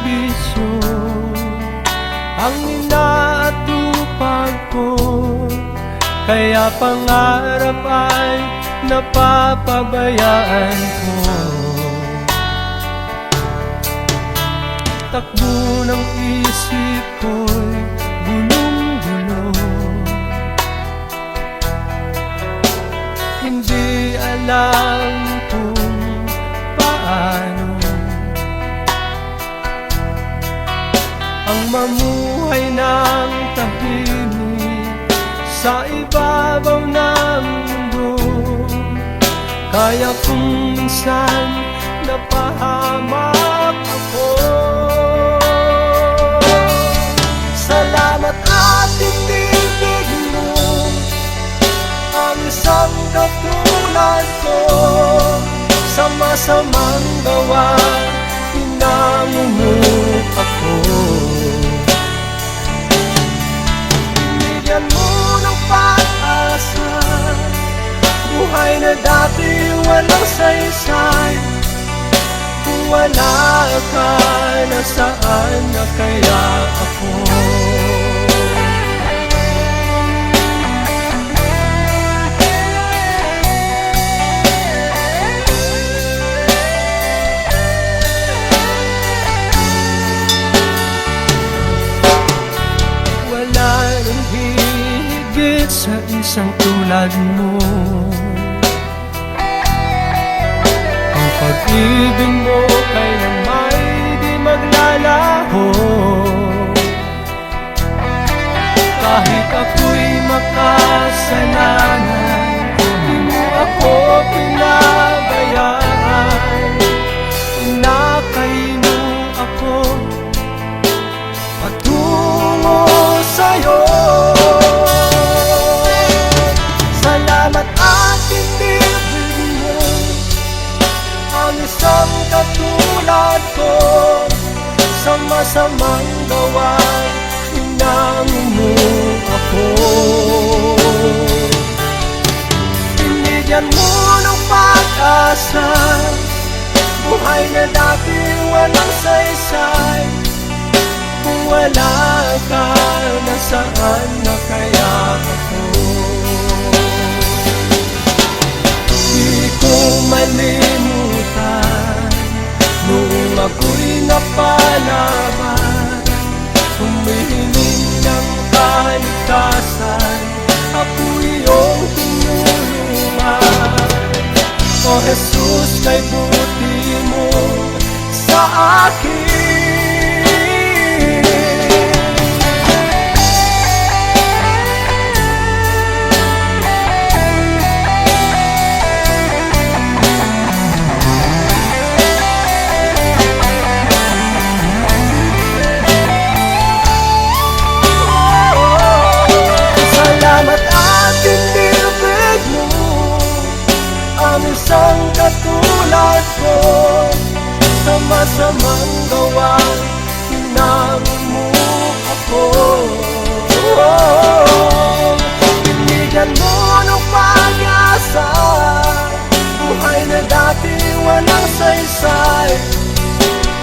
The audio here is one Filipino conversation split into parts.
bisyo ang inaatupag ko, kaya pangarap ay napapabayaan ko. Takbo ng isip ko'y gulong-gulo, hindi alam kung paano ang mamuhay ng tahimik sa ibabaw ng mundo. Kaya kung minsan napahamak ako, salamat at tinibig mo ang isang katulad ko. Sa masamang gawa, pinangungup ako. Binigyan mo ng pag-asa, buhay na dati walang saysay. Kung wala ka, nasaan na kaya ako? Wala nang higit sa isang tulad mo. Ang pag-ibig mo kailan may di maglalaho. Kahit ako'y makasalanan, di mo ako pinabayaan. Inakay mo ako patungo sa'yo. Salamat at tinibig mo ang isang katulad ko. Sa masamang gawa, pinangungup ako. Binigyan mo ng pag-asa, buhay na dati walang saysay. Kung wala ka, nasaan na kaya ako? Di ko malimutan noong ako'y napalaban, humihiling ng kaligtasan, ako iyong tinulungan. O Jesus, kay buti mo sa akin. Isang katulad ko, sa masamang gawa, pinangungup ako. Binigyan mo ng pag-asa, buhay na dati walang saysay.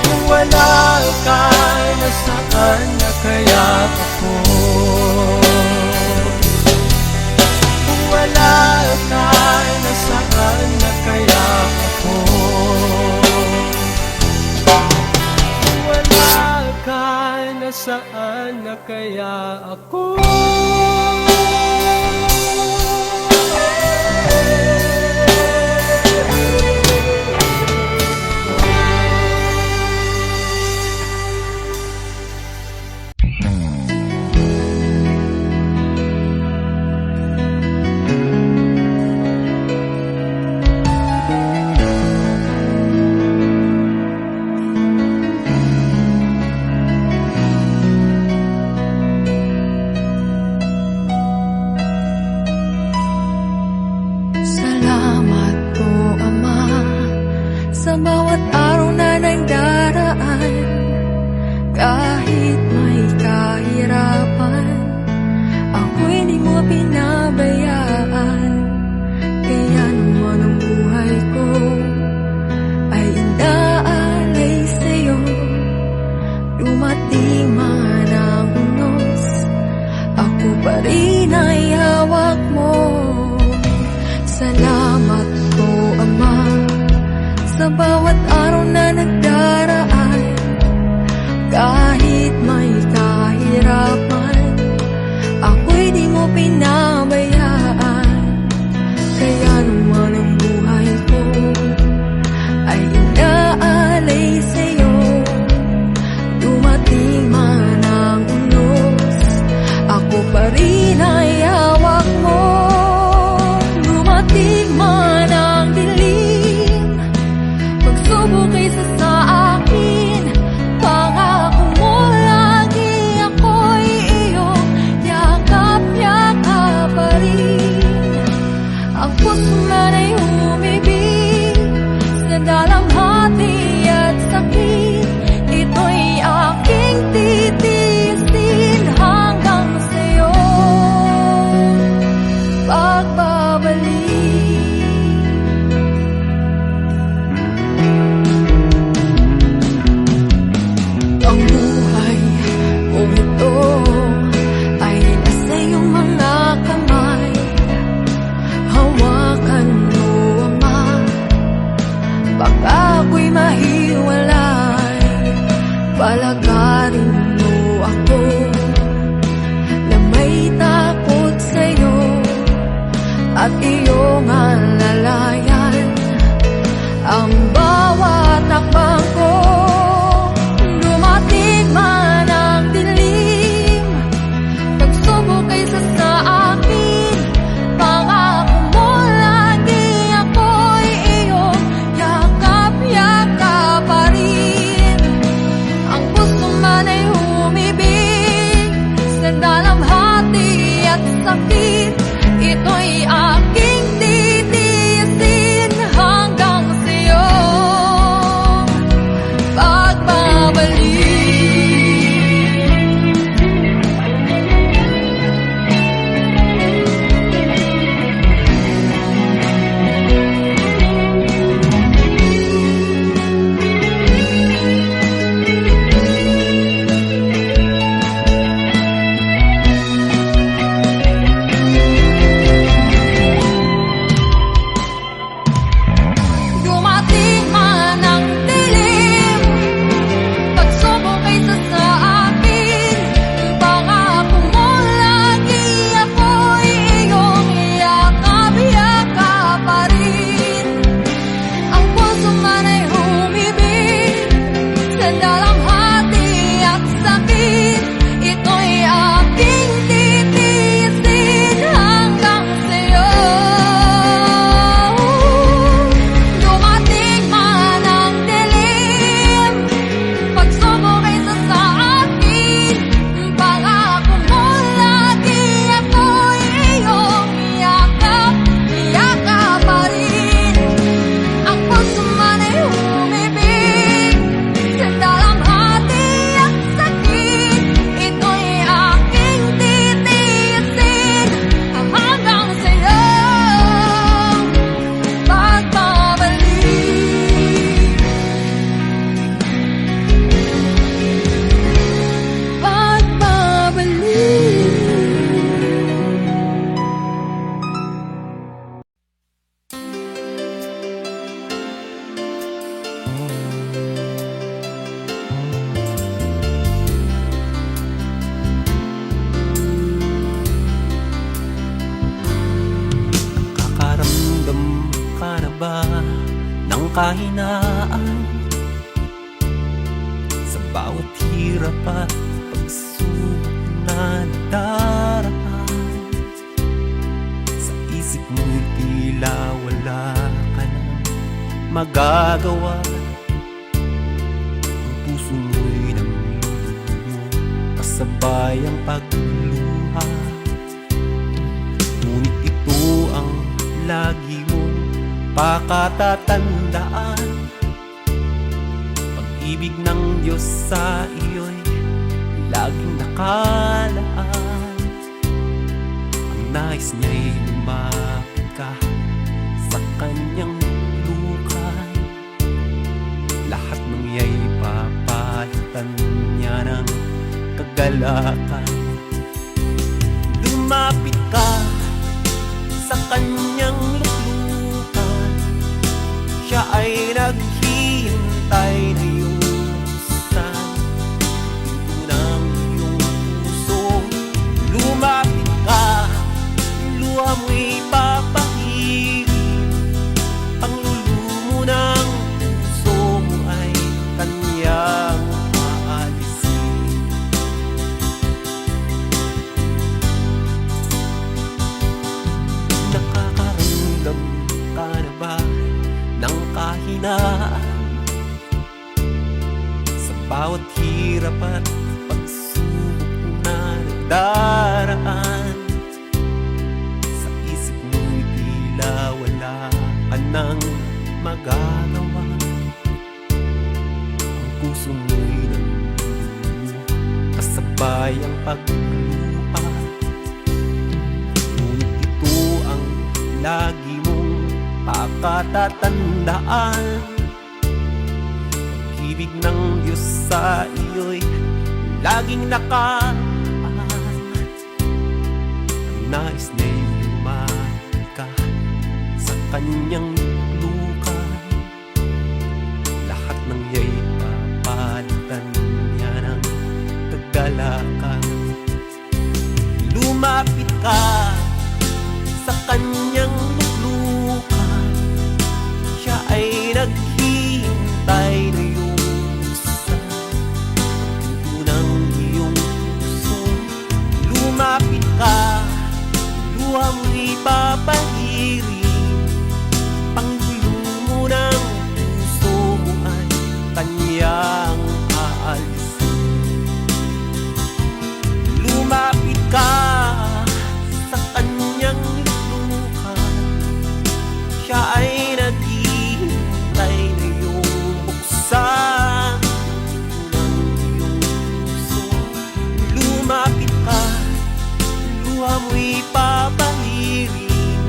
Kung wala ka, nasaan na kaya ako? Kung wala ka, nasaan na kaya ako? Kung wala ka, nasaan na kaya ako? Sa bawat araw na nagdaraan, kahit may kahirapan, ako'y di mo pinabayaan. Kaya naman ang buhay ko ay inaalay sa'yo. Sa bawat araw na nagdaraan, kahit may kahirapan, ako'y di mo pinabayaan. Kaya naman ang buhay ko ay inaalay sa'yo. Dumating man ang unos, ako pa rin ay hawak mo. Dumating man ang dilim, pagsubok isa sa akin, pangako mo lagi ako'y iyong yakap-yakap pa rin. Ang puso man ay umibig sa dalamhati at sakit, ito'y aking titiisin hanggang sa'yo pagbabalik. Ang buhay kong ito ay nasa iyong mga kamay. Hawakan mo, Ama, baka ako'y mahiwalay. Palagarin mo ako na may takot sa'yo at iyong alalayan ang bawat takbang ko. Dumating man ang dilim, pagsubok ay isa sa akin, pangako mo lagi ako'y iyong yakap-yakap pa rin. Ang puso man ay umibig sa dalamhati at sakit, ito'y aking titiisin hanggang sa'yo pagbabalik. Dumating man ang dilim, pagsubok ay isa sa akin, pangako mo lagi ako'y iyong yakap-yakap pa rin. Ang puso man ay humibig sa dalamhati at sakit, ito'y aking titiisin hanggang sa'yo. Dumating man ang dilim, pagsubok ay isa sa akin, pangako mo lagi ako'y iyong yakap-yakap pa rin. Ang puso man ay umibig sa dalamhati at sakit, ito'y aking titiisin hanggang sa'yo pagbabalik. Kakaramdam ka na ba ng kahinaan sa bawat hirap at pagsubok na nadaraan? Sa isip mo'y tila wala ka nang magagawa. Ang puso mo'y namumuo, kasabay ang pagluha. Ngunit ito ang lagi mong pakatatandaan. Pag-ibig ng Diyos sa iyo'y laging nakalaan. Ang nais niya'y lumapit ka sa kanyang lukan. Lahat ng iya'y papalitan niya ng kagalakan. Lumapit ka sa kanyang luklukan, siya ay naghihiling kahinaan. Sa bawat hirap at pagsubok na nagdaraan, sa isip mo'y tila wala ka nang magagawa. Ang puso mo'y nandun, kasabay ang pagluha. Ngunit ito ang lagi mong pakatatandaan. Pag-ibig ng Diyos sa iyo'y laging nakaan. Ang nais niya'y lumapit ka sa kanyang lukan. Lahat ng iya'y papalitan niya ng kagalakan. Lumapit ka sa kanyang luklukan. Siya ay naghihintay na iyong buksan ang pinto ng iyong puso. Lumapit ka, luha mo'y papahirin. Panggulo mo ng puso mo ay kanyang aalisin. Lumapit ka sa kanyang luklukan. Siya ay naghihintay na iyong buksan ang pinto ng iyong puso. Lumapit ka, luha mo'y papahirin.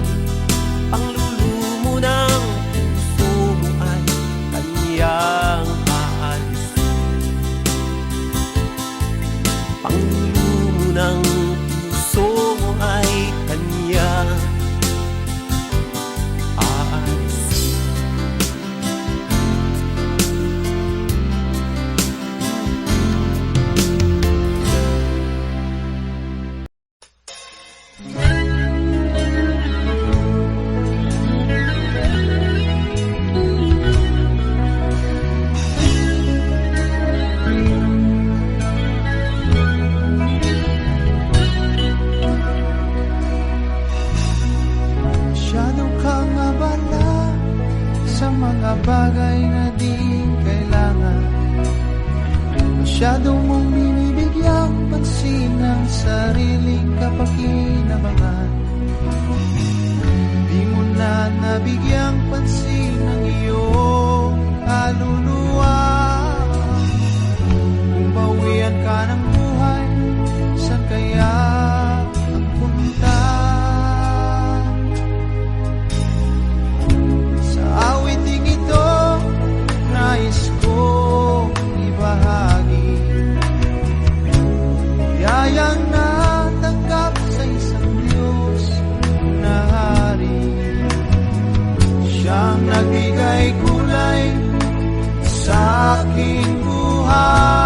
Panglulumo ng puso mo ay kanyang aalisin. Panglulumo ng puso mo ay kanyang aalisin. Masyado kang abala sa mga bagay na di kailangan. Masyado mong binibigyang pansin ang sariling kapakinabangan. Di mo na nabigyang pansin ang iyong kaluluwa. Kung bawian ka ng buhay, saan kaya ang punta? Sa awiting ito, nais kong ibahagi biyayang natanggap sa isang Diyos na hari. Siyang nagbigay kulay sa aking buhay.